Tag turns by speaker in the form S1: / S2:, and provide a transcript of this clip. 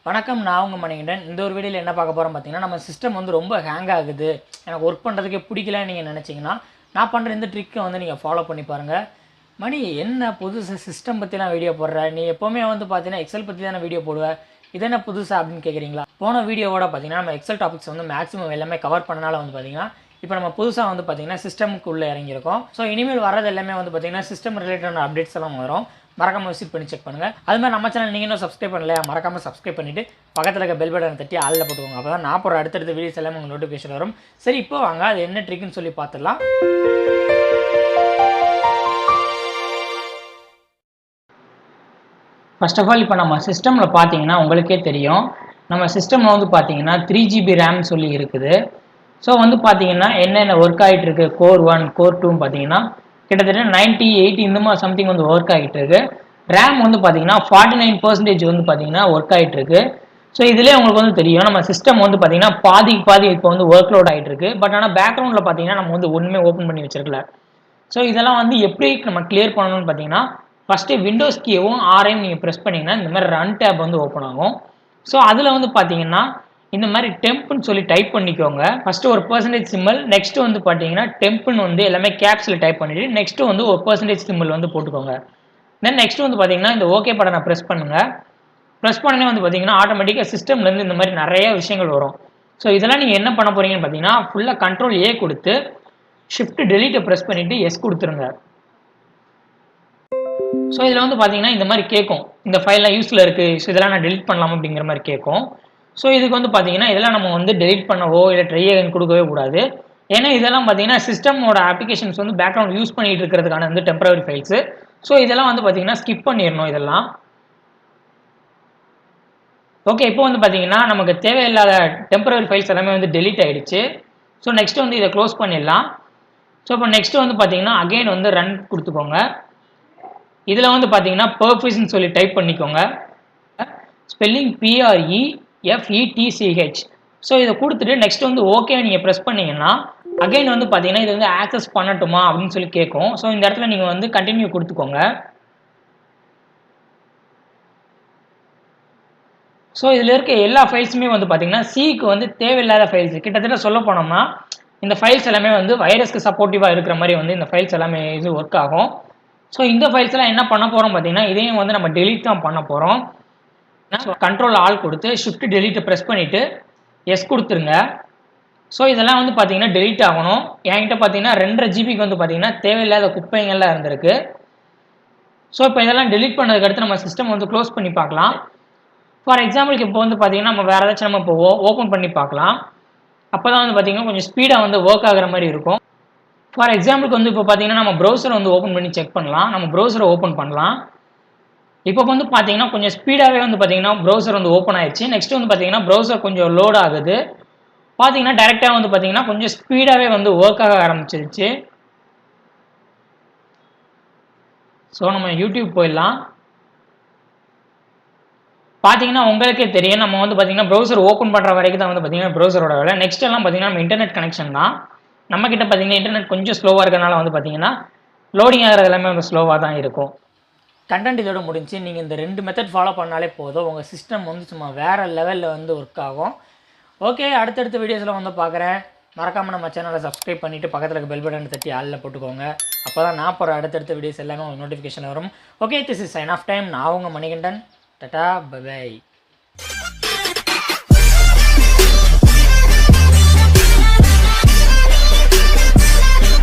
S1: வணக்கம், நான் உங்கள் மணிகண்டன். இந்த ஒரு வீடியோவில் என்ன பார்க்க போகிறோம் பார்த்தீங்கன்னா, நம்ம சிஸ்டம் வந்து ரொம்ப ஹேங் ஆகுது, எனக்கு ஒர்க் பண்ணுறதுக்கே பிடிக்கலன்னு நீங்கள் நினச்சிங்கன்னா, நான் பண்ணுற இந்த ட்ரிக்கை வந்து நீங்கள் ஃபாலோ பண்ணி பாருங்கள். மணி என்ன புதுசு சிஸ்டம் பற்றிலாம் வீடியோ போடுற, நீ எப்போவுமே வந்து பார்த்தீங்கன்னா எக்ஸல் பற்றி தானே வீடியோ போடுவேன், இது என்ன புதுசா அப்படின்னு கேட்குறீங்களா? போன வீடியோவோட பார்த்தீங்கன்னா நம்ம எக்ஸல் டாபிக்ஸ் வந்து மேக்ஸிமம் எல்லாமே கவர் பண்ணனால வந்து பார்த்தீங்கன்னா இப்போ நம்ம புதுசாக வந்து பார்த்தீங்கன்னா சிஸ்டமுக்குள்ளே இறங்கியிருக்கோம். ஸோ இனிமேல் வரது எல்லாமே வந்து பார்த்தீங்கன்னா சிஸ்டம் ரிலேட்டடான அப்டேட்ஸ் எல்லாம் வரும். மறக்காமல் விசிட் பண்ணி செக் பண்ணுங்கள். அது மாதிரி நம்ம சேனல் நீங்கள் இன்னும் சப்ஸ்கிரைப் பண்ணலையா, மறக்காமல் சப்ஸ்கிரைப் பண்ணிவிட்டு பக்கத்தில் இருக்க பெல் பட்டனை தட்டி ஆளில் போட்டுக்கோங்க. அப்போ தான் நான் போகிற அடுத்தடுத்த வீடியோஸ் எல்லாமே உங்களுக்கு நோட்டிஃபிகேஷன் வரும். சரி, இப்போ வாங்க அது என்ன ட்ரிக்னு சொல்லி பார்த்துடலாம். ஃபர்ஸ்ட் ஆஃப் ஆல் இப்போ நம்ம சிஸ்டமில் பார்த்தீங்கன்னா உங்களுக்கே தெரியும், நம்ம சிஸ்டமில் வந்து பார்த்தீங்கன்னா 3GB ரேம் சொல்லி இருக்குது. ஸோ வந்து பார்த்தீங்கன்னா என்னென்ன ஒர்க் ஆகிட்டு இருக்கு, கோர் 1 கோர் 2 பார்த்தீங்கன்னா கிட்டத்தட்ட 90-80 இந்த மாதிரி சம்திங் வந்து ஒர்க் ஆகிட்டு இருக்கு. ரேம் வந்து பார்த்தீங்கன்னா 49% வந்து பார்த்தீங்கன்னா ஒர்க் ஆகிட்டு இருக்கு. ஸோ இதுலேயே உங்களுக்கு வந்து தெரியும், நம்ம சிஸ்டம் வந்து பார்த்தீங்கன்னா பாதி இப்போ வந்து ஒர்க் லோட் ஆகிட்டு இருக்கு. பட் ஆனால் பேக்ரவுண்டில் பார்த்தீங்கன்னா நம்ம வந்து ஒன்றுமே ஓப்பன் பண்ணி வச்சிருக்கல. ஸோ இதெல்லாம் வந்து எப்படி நம்ம கிளியர் பண்ணணும்னு பார்த்தீங்கன்னா, ஃபஸ்ட்டு விண்டோஸ் கீயும் ஆரையும் நீங்கள் ப்ரெஸ் பண்ணிங்கன்னா இந்த மாதிரி ரன் டேப் வந்து ஓப்பன் ஆகும். ஸோ அதில் வந்து பார்த்தீங்கன்னா இந்த மாதிரி டெம்ப்னு சொல்லி டைப் பண்ணிக்கோங்க. ஃபஸ்ட்டு ஒரு % சிம்பிள், நெக்ஸ்ட்டு வந்து பார்த்தீங்கன்னா டெம்ப்னு வந்து எல்லாமே கேப்ஸில் டைப் பண்ணிவிட்டு நெக்ஸ்ட்டு வந்து ஒரு % சிம்பிள் வந்து போட்டுக்கோங்க. தென் நெக்ஸ்ட் வந்து பார்த்தீங்கன்னா இந்த ஓகே பட்டனை ப்ரெஸ் பண்ணுங்கள். ப்ரெஸ் பண்ணனே வந்து பார்த்தீங்கன்னா ஆட்டோமேட்டிக்காக சிஸ்டம்லேருந்து இந்த மாதிரி நிறைய விஷயங்கள் வரும். ஸோ இதெல்லாம் நீங்கள் என்ன பண்ண போகிறீங்கன்னு பார்த்தீங்கன்னா, ஃபுல்லாக கண்ட்ரோல் ஏ கொடுத்து ஷிஃப்ட் டெலீட்டை ப்ரெஸ் பண்ணிவிட்டு எஸ் கொடுத்துருங்க. ஸோ இதில் வந்து பார்த்தீங்கன்னா இந்த மாதிரி கேட்கும், இந்த ஃபைல்லாம் யூஸில் இருக்குது, ஸோ இதெல்லாம் நான் டெலிட் பண்ணலாமா அப்படிங்கிற மாதிரி கேட்கும். ஸோ இதுக்கு வந்து பார்த்தீங்கன்னா இதெல்லாம் நம்ம வந்து டெலிட் பண்ணவோ இல்லை ட்ரை அகைன் கொடுக்கவே கூடாது. ஏன்னா இதெல்லாம் பார்த்தீங்கன்னா சிஸ்டமோட அப்ளிகேஷன்ஸ் வந்து பேக்ரவுண்ட் யூஸ் பண்ணிட்டு இருக்கிறதுக்கான வந்து டெம்பரரி ஃபைல்ஸு. ஸோ இதெல்லாம் வந்து பார்த்தீங்கன்னா ஸ்கிப் பண்ணிடணும் இதெல்லாம். ஓகே, இப்போ வந்து பார்த்தீங்கன்னா நமக்கு தேவையில்லாத டெம்பரரி ஃபைல்ஸ் எல்லாமே வந்து டெலீட் ஆகிடுச்சு. ஸோ நெக்ஸ்ட் வந்து இதை க்ளோஸ் பண்ணிடலாம். ஸோ இப்போ நெக்ஸ்ட் வந்து பார்த்தீங்கன்னா அகைன் வந்து ரன் கொடுத்துக்கோங்க. இதில் வந்து பார்த்தீங்கன்னா பர்ஃபெக்ட்னு சொல்லி டைப் பண்ணிக்கோங்க. Spelling PREFETCH. ஸோ இதை கொடுத்துட்டு நெக்ஸ்ட் வந்து ஓகே நீங்கள் ப்ரெஸ் பண்ணிங்கன்னா அகைன் வந்து பார்த்தீங்கன்னா இது வந்து ஆக்சஸ் பண்ணட்டுமா அப்படின்னு சொல்லி கேட்கும். ஸோ இந்த இடத்துல நீங்கள் வந்து கண்டினியூ கொடுத்துக்கோங்க. ஸோ இதில் இருக்க எல்லா ஃபைல்ஸுமே வந்து பார்த்தீங்கன்னா சிக்கு வந்து தேவையில்லாத ஃபைல்ஸ். கிட்டத்தட்ட சொல்ல போனோம்னா இந்த ஃபைல்ஸ் எல்லாமே வந்து வைரஸ்க்கு சப்போர்ட்டிவாக இருக்கிற மாதிரி வந்து இந்த ஃபைல்ஸ் எல்லாமே இது ஒர்க் ஆகும். ஸோ இந்த ஃபைல்ஸ் எல்லாம் என்ன பண்ண போகிறோம் பார்த்தீங்கன்னா இதையும் வந்து நம்ம டெலீட் தான் பண்ண போகிறோம். கண்ட்ரோல் ஆல் கொடுத்து ஷிஃப்ட் டெலீட்டை ப்ரெஸ் பண்ணிவிட்டு எஸ் கொடுத்துருங்க. ஸோ இதெல்லாம் வந்து பார்த்தீங்கன்னா டெலீட் ஆகணும். என்கிட்ட பார்த்தீங்கன்னா 2.5 GB வந்து பார்த்தீங்கன்னா தேவையில்லாத குப்பைங்கள்லாம் இருந்திருக்கு. ஸோ இப்போ இதெல்லாம் டெலீட் பண்ணதுக்கு அடுத்து நம்ம சிஸ்டம் வந்து க்ளோஸ் பண்ணி பார்க்கலாம். ஃபார் எக்ஸாம்பிளுக்கு இப்போ வந்து பார்த்தீங்கன்னா நம்ம வேறு ஏதாச்சும் நம்ம இப்போ ஓப்பன் பண்ணி பார்க்கலாம். அப்போ தான் வந்து பார்த்தீங்கன்னா கொஞ்சம் ஸ்பீடாக வந்து ஒர்க் ஆகிற மாதிரி இருக்கும். ஃபார் எக்ஸாம்பிளுக்கு வந்து இப்போ பார்த்தீங்கன்னா நம்ம ப்ரௌசரை வந்து ஓப்பன் பண்ணி செக் பண்ணலாம். நம்ம ப்ரௌசரை ஓப்பன் பண்ணலாம். இப்போ வந்து பார்த்தீங்கன்னா கொஞ்சம் ஸ்பீடாகவே வந்து பார்த்தீங்கன்னா ப்ரௌசர் வந்து ஓப்பன் ஆயிடுச்சு. நெக்ஸ்ட் வந்து பார்த்தீங்கன்னா ப்ரௌசர் கொஞ்சம் லோட் ஆகுது. பார்த்தீங்கன்னா டைரெக்டாக வந்து பார்த்தீங்கன்னா கொஞ்சம் ஸ்பீடாகவே வந்து ஒர்க் ஆக ஆரம்பிச்சிருச்சு. ஸோ நம்ம யூடியூப் போயிடலாம். பார்த்தீங்கன்னா உங்களுக்கே தெரியும், நம்ம வந்து பார்த்தீங்கன்னா ப்ரௌசர் ஓப்பன் பண்ணுற வரைக்கும் தான் வந்து பார்த்தீங்கன்னா ப்ரௌசரோட வேலை. நெக்ஸ்ட் எல்லாம் பார்த்தீங்கன்னா நம்ம இன்டர்நெட் கனெக்ஷன் தான். நம்மக்கிட்ட பார்த்தீங்கன்னா இன்டர்நெட் கொஞ்சம் ஸ்லோவாக இருக்கிறனால வந்து பார்த்தீங்கன்னா லோடிங் ஆகிறது எல்லாமே வந்து ஸ்லோவாக தான் இருக்கும். கண்டென்ட் இதோட முடிஞ்சு. நீங்கள் இந்த 2 மெத்தட் ஃபாலோ பண்ணாலே போதும், உங்கள் சிஸ்டம் வந்து சும்மா வேறு லெவலில் வந்து ஒர்க் ஆகும். ஓகே, அடுத்தடுத்த வீடியோஸில் வந்து பார்க்குறேன். மறக்காமல் நம்ம சேனலை சப்ஸ்கிரைப் பண்ணிவிட்டு பக்கத்தில் இருக்க பெல் பட்டன் தட்டி ஆளில் போட்டுக்கோங்க. அப்போ தான் நான் போகிற அடுத்தடுத்த வீடியோஸ் எல்லாமே உங்களுக்கு நோட்டிஃபிகேஷன் வரும். Okay, this is sign off time. நான் உங்கள் மணிகண்டன். டாடா, பை.